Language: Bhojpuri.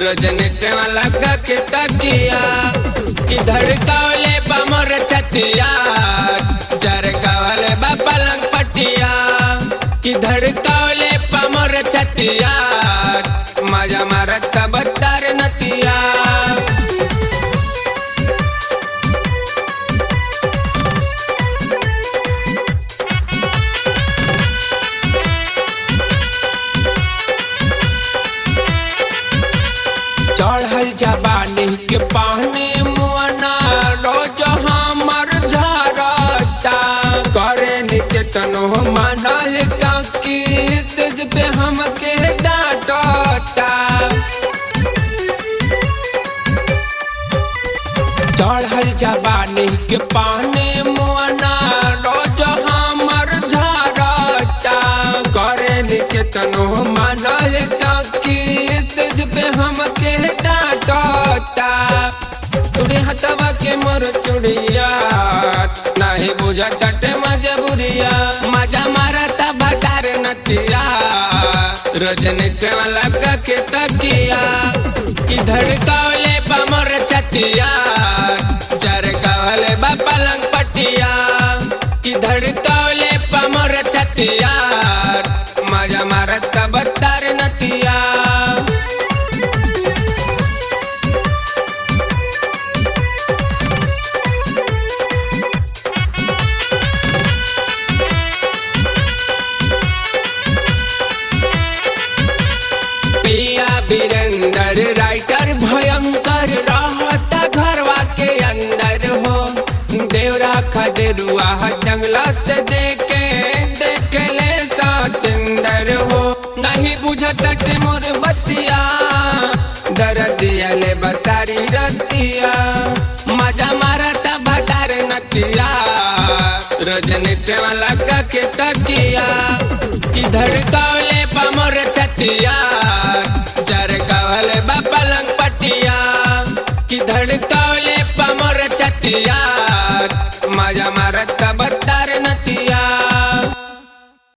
रोजने चवला के तकिया कि धड़कावले बमर छतिया चरकावले पलंग पटिया कि धड़कावले बमर छतिया मजा मारत बत्तर नतिया। चढ़ल जवानी के पानी मुआना रोज हमर झरता करे निके तनो मनल सकी सिज पे हमके डांटता। चढ़ल जवानी के पानी मुआना रोज हमर झरता करे निके तनो मनल सकी सिज पे हमके तुरे हथवा के मोर चुड़िया नहीं बुझा कटे मजबूरिया मजा मारता भतार नतिया रोजने चवला के तकिया कि धड़कावले बमर छतिया चरकावले पलंग पटिया कि धड़कावले बमर छतिया मजा मारता भतार नतिया। पिया वीरेंद्र राइटर भयंकर रहता घरवा के अंदर हो देवरा खजरुआ जंगला से देख ले सतेंदर हो नहीं बुझत के मोर बतिया दर्दिया ले बसारी रतिया मजा मारता भतार नतिया रोजने चवला के तकिया कि धड़कावले बमर छतिया चरकावले पलंग पटिया कि धड़कावले बमर छतिया